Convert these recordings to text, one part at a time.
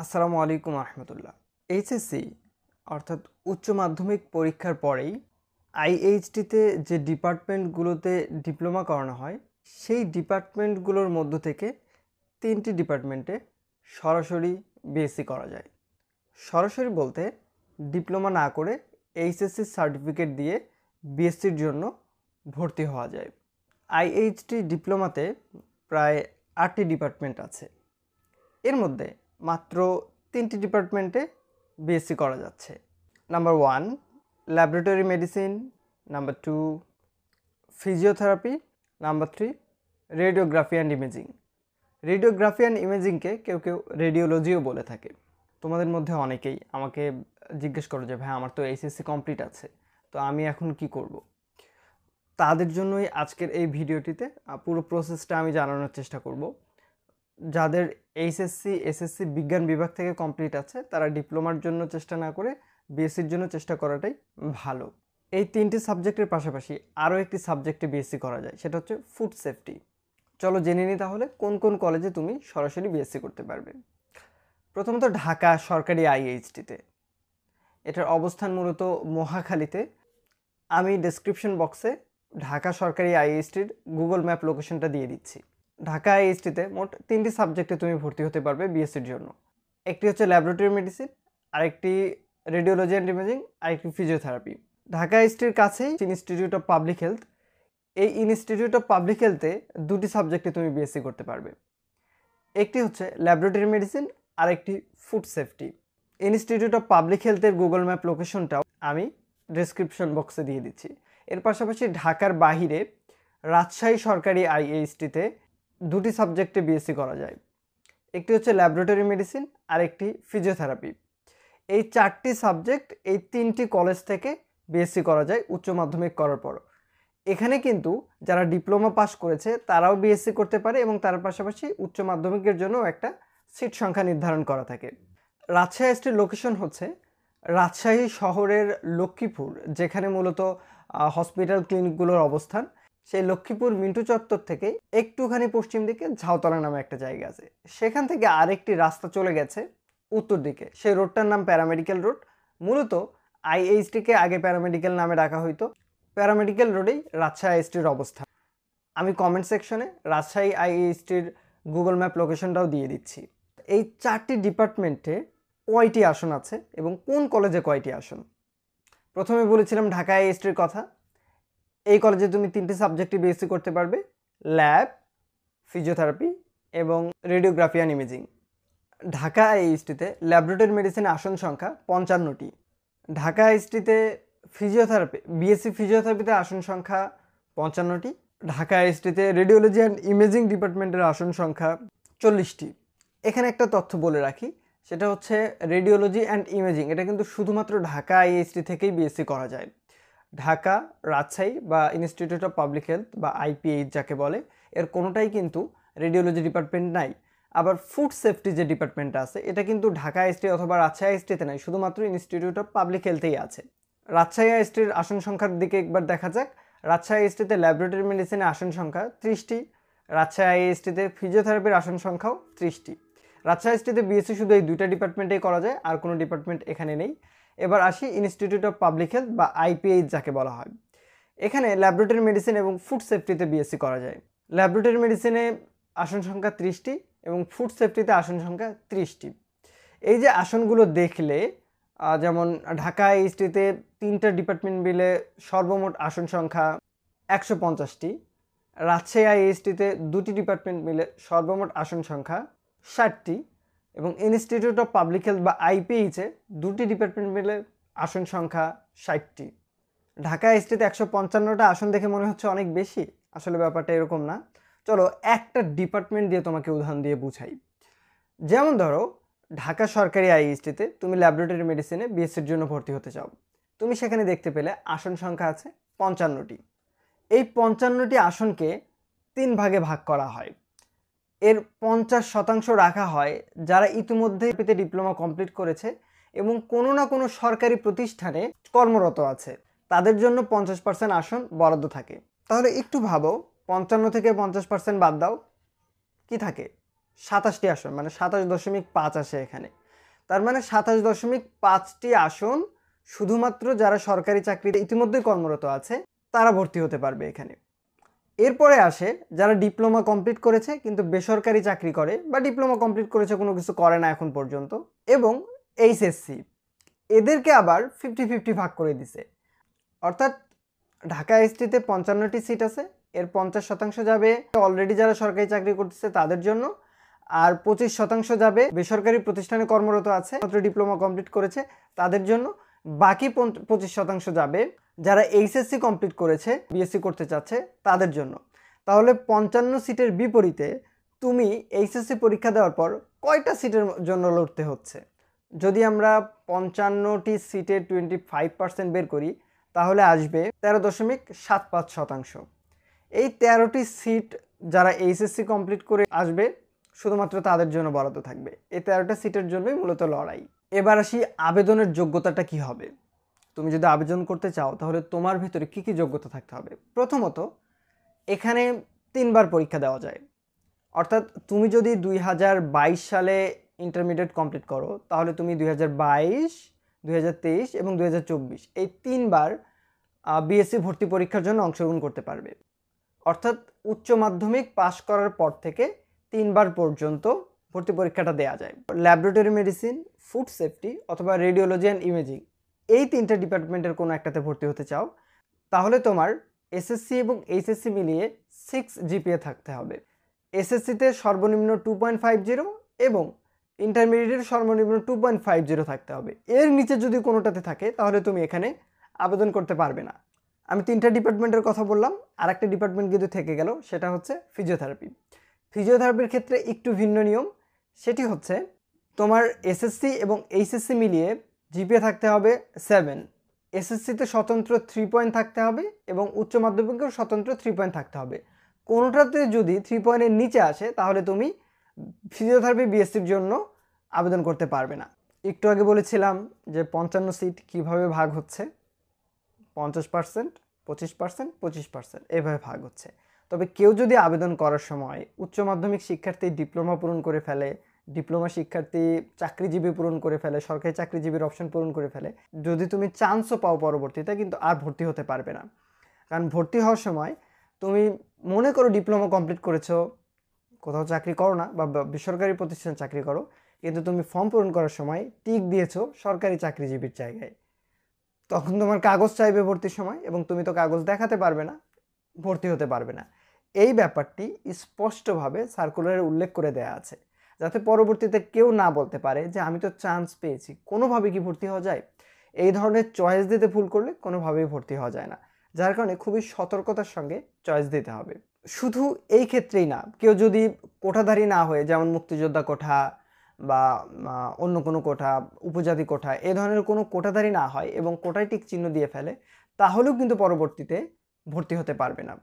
আসসালামু আলাইকুম রহমতুল্লাহ। এইচএসসি অর্থাৎ উচ্চ মাধ্যমিক পরীক্ষার পরেই আইএইচটিতে যে ডিপার্টমেন্টগুলোতে ডিপ্লোমা করানো হয় সেই ডিপার্টমেন্টগুলোর মধ্য থেকে 3টি ডিপার্টমেন্টে সরাসরি বিএসসি করা যায়। সরাসরি বলতে ডিপ্লোমা না করে এইচএসসি সার্টিফিকেট দিয়ে বিএসসির জন্য ভর্তি হওয়া যায়। আইএইচটি ডিপ্লোমাতে প্রায় 8টি ডিপার্টমেন্ট আছে। এর মধ্যে মাত্র 3টি ডিপার্টমেন্টে বিএসসি করা যাচ্ছে। Number 1 laboratory medicine, number 2 physiotherapy, number 3 radiography and imaging. Radiography and ইমেজিংকে কেউ কেউ রেডিওলজিও বলে থাকে। তোমাদের মধ্যে অনেকেই আমাকে জিজ্ঞেস করো যে ভাই আমার তো এইচএসসি কমপ্লিট আছে, তো আমি এখন কি করব। তাদের জন্যই আজকের এই ভিডিওটিতে পুরো প্রসেসটা আমি জানানোর চেষ্টা করব। যাদের এইচএসসি এসএসসি বিজ্ঞান বিভাগ থেকে কমপ্লিট আছে তারা ডিপ্লোমার জন্য চেষ্টা না করে বিএসসির জন্য চেষ্টা করাটাই ভালো। এই 3টি সাবজেক্টের পাশাপাশি আরও একটি সাবজেক্টে বিএসসি করা যায়, সেটা হচ্ছে ফুড সেফটি। চলো জেনে নিই তাহলে কোন কোন কলেজে তুমি সরাসরি বিএসসি করতে পারবে। প্রথমত ঢাকা সরকারি আইএইচটিতে, এটার অবস্থান মূলত মহাখালীতে। আমি ডেসক্রিপশন বক্সে ঢাকা সরকারি আইএইচটির গুগল ম্যাপ লোকেশনটা দিয়ে দিচ্ছি। ঢাকা আইএইচটিতে মোট 3টি সাবজেক্টে তুমি ভর্তি হতে পারবে বিএসসির জন্য। একটি হচ্ছে ল্যাবরেটরি মেডিসিন, আরেকটি রেডিওলজি অ্যান্ড ইমেজিং, আরেকটি ফিজিওথেরাপি। ঢাকা আইএইচটির কাছেই ইনস্টিটিউট অফ পাবলিক হেলথ, এই ইনস্টিটিউট অফ পাবলিক হেলথে 2টি সাবজেক্টে তুমি বিএসসি করতে পারবে। একটি হচ্ছে ল্যাবরেটরি মেডিসিন, আরেকটি food safety. Institute of public হেলথের গুগল ম্যাপ লোকেশনটাও আমি ডেসক্রিপশন বক্সে দিয়ে দিচ্ছি। এর পাশাপাশি ঢাকার বাহিরে রাজশাহী সরকারি আইএইচটিতে 2টি সাবজেক্টে বিএসসি করা যায়। একটি হচ্ছে ল্যাবরেটরি মেডিসিন, আর একটি ফিজিওথেরাপি। এই 4টি সাবজেক্ট এই 3টি কলেজ থেকে বিএসসি করা যায় উচ্চ মাধ্যমিক করার পর। এখানে কিন্তু যারা ডিপ্লোমা পাস করেছে তারাও বিএসসি করতে পারে এবং তার পাশাপাশি উচ্চ মাধ্যমিকের জন্য একটা সিট সংখ্যা নির্ধারণ করা থাকে। রাজশাহী আইএইচটির লোকেশন হচ্ছে রাজশাহী শহরের লক্ষ্মীপুর, যেখানে মূলত হসপিটাল ক্লিনিকগুলোর অবস্থান। সেই লক্ষ্মীপুর মিন্টু চত্বর থেকে একটুখানি পশ্চিম দিকে ঝাউতলা নামে একটা জায়গা আছে, সেখান থেকে আরেকটি রাস্তা চলে গেছে উত্তর দিকে, সেই রোডটার নাম প্যারামেডিক্যাল রোড। মূলত আইএইচটিকে আগে প্যারামেডিক্যাল নামে ডাকা হইতো। প্যারামেডিক্যাল রোডেই রাজশাহী আইএইচটির অবস্থান। আমি কমেন্ট সেকশনে রাজশাহী আইএইচটির গুগল ম্যাপ লোকেশনটাও দিয়ে দিচ্ছি। এই 4টি ডিপার্টমেন্টে কয়টি আসন আছে এবং কোন কলেজে কয়টি আসন। প্রথমে বলেছিলাম ঢাকা আইএইচটির কথা। এই কলেজে তুমি 3টি সাবজেক্টে বিএসসি করতে পারবে, ল্যাব, ফিজিওথেরাপি এবং রেডিওগ্রাফি অ্যান্ড ইমেজিং। ঢাকা আইএইচটিতে ল্যাবরেটরি মেডিসিনে আসন সংখ্যা 55টি। ঢাকা আইএইচটিতে ফিজিওথেরাপি বিএসসি ফিজিওথেরাপিতে আসন সংখ্যা 55টি। ঢাকা আইএইচটিতে রেডিওলজি অ্যান্ড ইমেজিং ডিপার্টমেন্টের আসন সংখ্যা 40টি। এখানে একটা তথ্য বলে রাখি, সেটা হচ্ছে রেডিওলজি অ্যান্ড ইমেজিং এটা কিন্তু শুধুমাত্র ঢাকা আইএইচটি থেকেই বিএসসি করা যায়। ঢাকা, রাজশাহী বা ইনস্টিটিউট অফ পাবলিক হেলথ বা আইপিএইচ যাকে বলে, এর কোনোটাই কিন্তু রেডিওলজি ডিপার্টমেন্ট নাই। আবার ফুড সেফটি যে ডিপার্টমেন্টটা আছে এটা কিন্তু ঢাকা আইএসটি অথবা রাজশাহী আইএসটিতে নাই, শুধুমাত্র ইনস্টিটিউট অফ পাবলিক হেলথেই আছে। রাজশাহী আইএসটির আসন সংখ্যার দিকে একবার দেখা যাক। রাজশাহী আইএসটিতে ল্যাবরেটরি মেডিসিনের আসন সংখ্যা 30টি। রাজশাহী আইএসটিতে ফিজিওথেরাপির আসন সংখ্যাও 30টি। রাজশাহী আইএসটিতে বিএসসি শুধু এই 2টা ডিপার্টমেন্টেই করা যায়, আর কোনো ডিপার্টমেন্ট এখানে নেই। এবার আসি ইনস্টিটিউট অফ পাবলিক হেলথ বা আইপিএইচ যাকে বলা হয়। এখানে ল্যাবরেটরি মেডিসিন এবং ফুড সেফটিতে বিএসসি করা যায়। ল্যাবরেটরি মেডিসিনে আসন সংখ্যা 30টি এবং ফুড সেফটিতে আসন সংখ্যা 30টি। এই যে আসনগুলো দেখলে, যেমন ঢাকা আইএইচটিতে 3টা ডিপার্টমেন্ট মিলে সর্বমোট আসন সংখ্যা 150টি। রাজশাহী আইএইচটিতে 2টি ডিপার্টমেন্ট মিলে সর্বমোট আসন সংখ্যা 60টি এবং ইনস্টিটিউট অফ পাবলিক হেলথ বা আইপিএইচে 2টি ডিপার্টমেন্ট মিলে আসন সংখ্যা 60টি। ঢাকা আইএইচটিতে 155টা আসন দেখে মনে হচ্ছে অনেক বেশি, আসলে ব্যাপারটা এরকম না। চলো একটা ডিপার্টমেন্ট দিয়ে তোমাকে উদাহরণ দিয়ে বুঝাই। যেমন ধরো ঢাকা সরকারি আইএইচটিতে তুমি ল্যাবরেটরি মেডিসিনে বিএসসির জন্য ভর্তি হতে চাও, তুমি সেখানে দেখতে পেলে আসন সংখ্যা আছে 55টি। এই 55টি আসনকে 3 ভাগে ভাগ করা হয়। এর 50% রাখা হয় যারা ইতিমধ্যে ডিপ্লোমা কমপ্লিট করেছে এবং কোনো না কোনো সরকারি প্রতিষ্ঠানে কর্মরত আছে, তাদের জন্য 50% আসন বরাদ্দ থাকে। তাহলে একটু ভাবো, 55 থেকে 50% বাদ দাও, কি থাকে? 27টি আসন, মানে 27.5 আসে এখানে। তার মানে 27.5টি আসন শুধুমাত্র যারা সরকারি চাকরিতে ইতিমধ্যেই কর্মরত আছে তারা ভর্তি হতে পারবে এখানে। এরপরে আসে যারা ডিপ্লোমা কমপ্লিট করেছে কিন্তু বেসরকারি চাকরি করে, বা ডিপ্লোমা কমপ্লিট করেছে কোনো কিছু করে না এখন পর্যন্ত, এবং এইচএসসি, এদেরকে আবার 50-50 ভাগ করে দিছে। অর্থাৎ ঢাকা এসটিতে 55টি সিট আছে, এর 50% যাবে অলরেডি যারা সরকারি চাকরি করতেছে তাদের জন্য, আর 25% যাবে বেসরকারি প্রতিষ্ঠানে কর্মরত আছে মাত্র ডিপ্লোমা কমপ্লিট করেছে তাদের জন্য, বাকি 25% যাবে যারা এইচএসসি কমপ্লিট করেছে বিএসসি করতে চাচ্ছে তাদের জন্য। তাহলে 55 সিটের বিপরীতে তুমি এইচএসসি পরীক্ষা দেওয়ার পর কয়টা সিটের জন্য লড়তে হচ্ছে? যদি আমরা 55টি সিটে 25% বের করি তাহলে আসবে 13.75%। এই 13টি সিট যারা এইচএসসি কমপ্লিট করে আসবে শুধুমাত্র তাদের জন্য বরাদ্দ থাকবে। এই 13টা সিটের জন্যই মূলত লড়াই। এবার আসি আবেদনের যোগ্যতাটা কি হবে। তুমি যদি আবেদন করতে চাও তাহলে তোমার ভিতরে কি কি যোগ্যতা থাকতে হবে? প্রথমত, এখানে 3বার পরীক্ষা দেওয়া যায়। অর্থাৎ তুমি যদি 2022 সালে ইন্টারমিডিয়েট কমপ্লিট করো তাহলে তুমি 2022, 2023 এবং 2024 এই 3বার বিএসসি ভর্তি পরীক্ষার জন্য অংশগ্রহণ করতে পারবে। অর্থাৎ উচ্চ মাধ্যমিক পাশ করার পর থেকে 3বার পর্যন্ত ভর্তি পরীক্ষাটা দেওয়া যায়। ল্যাবরেটরি মেডিসিন, ফুড সেফটি অথবা রেডিওলজি অ্যান্ড ইমেজিং, এই 3টা ডিপার্টমেন্টের কোনো একটাতে ভর্তি হতে চাও তাহলে তোমার এসএসসি এবং এইচএসসি মিলিয়ে 6 জিপিএ থাকতে হবে। এসএসসিতে সর্বনিম্ন 2.50 এবং ইন্টারমিডিয়েটের সর্বনিম্ন 2.50 থাকতে হবে। এর নিচে যদি কোনোটাতে থাকে তাহলে তুমি এখানে আবেদন করতে পারবে না। আমি 3টা ডিপার্টমেন্টের কথা বললাম, আর একটা ডিপার্টমেন্ট কিন্তু থেকে গেল, সেটা হচ্ছে ফিজিওথেরাপি। ফিজিওথেরাপির ক্ষেত্রে একটু ভিন্ন নিয়ম। সেটি হচ্ছে তোমার এসএসসি এবং এইচএসসি মিলিয়ে জিপিএ থাকতে হবে 7। এসএসসিতে স্বতন্ত্র 3 পয়েন্ট থাকতে হবে এবং উচ্চ মাধ্যমিকেও স্বতন্ত্র 3 পয়েন্ট থাকতে হবে। কোনোটাতে যদি 3 পয়েন্টের নিচে আসে তাহলে তুমি ফিজিওথেরাপি বিএসসির জন্য আবেদন করতে পারবে না। একটু আগে বলেছিলাম যে 55 সিট কিভাবে ভাগ হচ্ছে, 50%, 25%, 25% এভাবে ভাগ হচ্ছে। তবে কেউ যদি আবেদন করার সময় উচ্চ মাধ্যমিক শিক্ষার্থী ডিপ্লোমা পূরণ করে ফেলে, ডিপ্লোমা শিক্ষার্থী চাকরিজীবী পূরণ করে ফেলে, সরকারি চাকরিজীবীর অপশন পূরণ করে ফেলে, যদি তুমি চান্সও পাও পরবর্তীতে, কিন্তু আর ভর্তি হতে পারবে না। কারণ ভর্তি হওয়ার সময় তুমি মনে করো ডিপ্লোমা কমপ্লিট করেছো, কোথাও চাকরি করো না বা বেসরকারি প্রতিষ্ঠানে চাকরি করো, কিন্তু তুমি ফর্ম পূরণ করার সময় টিক দিয়েছো সরকারি চাকরিজীবীর জায়গায়, তখন তোমার কাগজ চাইবে ভর্তির সময় এবং তুমি তো কাগজ দেখাতে পারবে না, ভর্তি হতে পারবে না। এই ব্যাপারটি স্পষ্টভাবে সার্কুলারে উল্লেখ করে দেওয়া আছে, যাতে পরবর্তীতে কেউ না বলতে পারে যে আমি তো চান্স পেয়েছি, কোনোভাবে কি ভর্তি হওয়া যায়। এই ধরনের চয়েস দিতে ভুল করলে কোনোভাবেই ভর্তি হওয়া যায় না, যার কারণে খুবই সতর্কতার সঙ্গে চয়েস দিতে হবে। শুধু এই ক্ষেত্রেই না, কেউ যদি কোঠাধারী না হয়ে, যেমন মুক্তিযোদ্ধা কোঠা বা অন্য কোনো কোঠা, উপজাতি কোঠা, এ ধরনের কোনো কোঠাধারী না হয় এবং কোটায় টিক চিহ্ন দিয়ে ফেলে, তাহলেও কিন্তু পরবর্তীতে ভর্তি হতে পারবে না।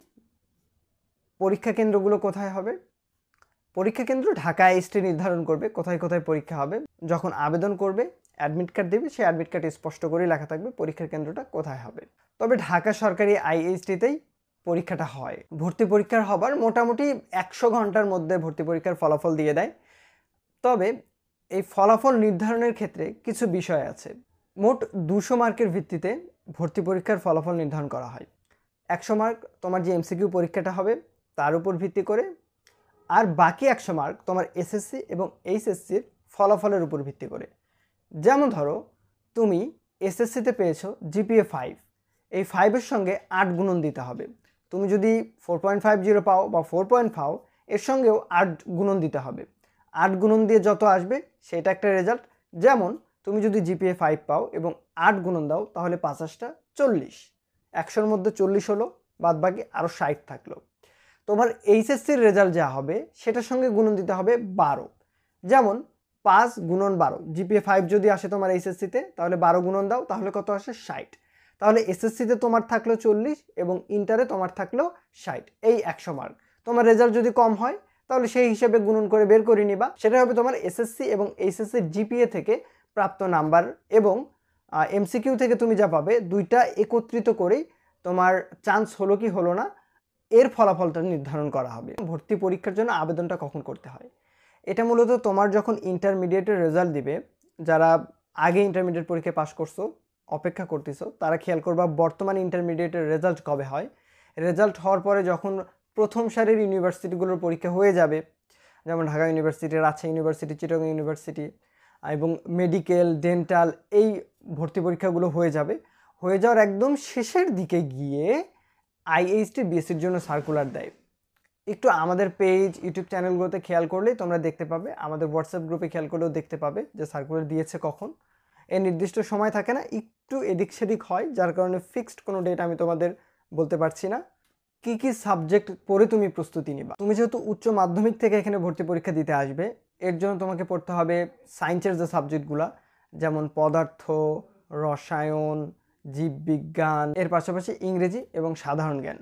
পরীক্ষা কেন্দ্রগুলো কোথায় হবে? পরীক্ষা কেন্দ্র ঢাকা এসটি নির্ধারণ করবে কোথায় কোথায় পরীক্ষা হবে। যখন আবেদন করবে অ্যাডমিট কার্ড দেবে, সেই অ্যাডমিট কার্ডে স্পষ্ট করে লেখা থাকবে পরীক্ষার কেন্দ্রটা কোথায় হবে। তবে ঢাকা সরকারি আইএইচটিতেই পরীক্ষাটা হয়। ভর্তি পরীক্ষার হবার মোটামুটি 100 ঘন্টার মধ্যে ভর্তি পরীক্ষার ফলাফল দিয়ে দেয়। তবে এই ফলাফল নির্ধারণের ক্ষেত্রে কিছু বিষয় আছে। মোট 200 মার্কের ভিত্তিতে ভর্তি পরীক্ষার ফলাফল নির্ধারণ করা হয়। 100 মার্ক তোমার যে এমসিকিউ পরীক্ষাটা হবে তার উপর ভিত্তি করে, আর বাকি 100 মার্ক তোমার এসএসসি এবং এইচএসসির ফলাফলের উপর ভিত্তি করে। যেমন ধরো তুমি এসএসসিতে পেয়েছো জিপিএ 5, এই 5-এর সঙ্গে 8 গুণন দিতে হবে। তুমি যদি 4.50 পাও বা 4 পয়েন্ট পাও, এর সঙ্গেও 8 গুণন দিতে হবে। 8 গুণন দিয়ে যত আসবে সেটা একটা রেজাল্ট। যেমন তুমি যদি জিপিএ 5 পাও এবং 8 গুণন দাও তাহলে 5×8 40, 100-র মধ্যে 40 হলো, বাদ বাকি আরও 60 থাকলো। তোমার এইচএসসির রেজাল্ট যা হবে সেটার সঙ্গে গুণন দিতে হবে 12। যেমন 5 গুণন 12, জিপিএ 5 যদি আসে তোমার এইচএসসিতে তাহলে 12 গুণন দাও, তাহলে কত আসে? 60। তাহলে এসএসসিতে তোমার থাকলো 40 এবং ইন্টারে তোমার থাকলো 60, এই 100 মার্ক। তোমার রেজাল্ট যদি কম হয় তাহলে সেই হিসেবে গুণন করে বের করে নিবা, সেটা হবে তোমার এসএসসি এবং এইচএসসির জিপিএ থেকে প্রাপ্ত নাম্বার, এবং এমসিকিউ থেকে তুমি যা পাবে দুইটা একত্রিত করেই তোমার চান্স হলো কি হলো না এর ফলাফলটা নির্ধারণ করা হবে। ভর্তি পরীক্ষার জন্য আবেদনটা কখন করতে হয়? এটা মূলত তোমার যখন ইন্টারমিডিয়েটের রেজাল্ট দিবে যারা আগে ইন্টারমিডিয়েট পরীক্ষায় পাশ করছো, অপেক্ষা করতেছো, তারা খেয়াল করবা বর্তমান ইন্টারমিডিয়েটের রেজাল্ট কবে হয়। রেজাল্ট হওয়ার পরে যখন প্রথম সারির ইউনিভার্সিটিগুলোর পরীক্ষা হয়ে যাবে, যেমন Dhaka university, Rajshahi university, Chittagong university এবং মেডিকেল, ডেন্টাল, এই ভর্তি পরীক্ষাগুলো হয়ে যাবে। হয়ে যাওয়ার একদম শেষের দিকে গিয়ে আইএইচটি বিএসসির জন্য সার্কুলার দেয়। একটু আমাদের পেজ, ইউটিউব চ্যানেলগুলোতে খেয়াল করলেই তোমরা দেখতে পাবে, আমাদের হোয়াটসঅ্যাপ গ্রুপে খেয়াল করলেও দেখতে পাবে যে সার্কুলার দিয়েছে কখন। এর নির্দিষ্ট সময় থাকে না, একটু এদিক সেদিক হয়, যার কারণে ফিক্সড কোনো ডেট আমি তোমাদের বলতে পারছি না। কি কি সাবজেক্ট পড়ে তুমি প্রস্তুতি নিবা? তুমি যেহেতু উচ্চ মাধ্যমিক থেকে এখানে ভর্তি পরীক্ষা দিতে আসবে, এর জন্য তোমাকে পড়তে হবে সায়েন্সের যে সাবজেক্টগুলো, যেমন পদার্থ, রসায়ন, জীববিজ্ঞান, এর পাশাপাশি ইংরেজি এবং সাধারণ জ্ঞান।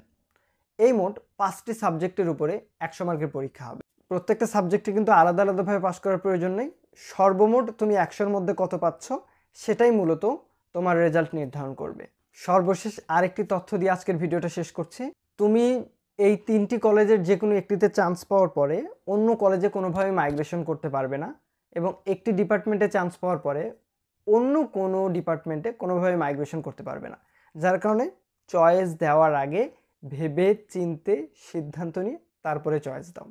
এই মোট 5টি সাবজেক্টের উপরে 100 মার্কের পরীক্ষা হবে। প্রত্যেকটা সাবজেক্টে কিন্তু আলাদা আলাদাভাবে পাশ করার প্রয়োজন নেই। সর্বমোট তুমি 100-র মধ্যে কত পাচ্ছ সেটাই মূলত তোমার রেজাল্ট নির্ধারণ করবে। সর্বশেষ আরেকটি তথ্য দিয়ে আজকের ভিডিওটা শেষ করছি। তুমি এই 3টি কলেজের যে কোনো একটিতে চান্স পাওয়ার পরে অন্য কলেজে কোনোভাবে মাইগ্রেশন করতে পারবে না, এবং একটি ডিপার্টমেন্টে চান্স পাওয়ার পরে অন্য কোনো ডিপার্টমেন্টে কোনোভাবে মাইগ্রেশন করতে পারবে না। যার কারণে চয়েস দেওয়ার আগে ভেবে চিন্তে সিদ্ধান্ত নিয়ে তারপরে চয়েস দাও।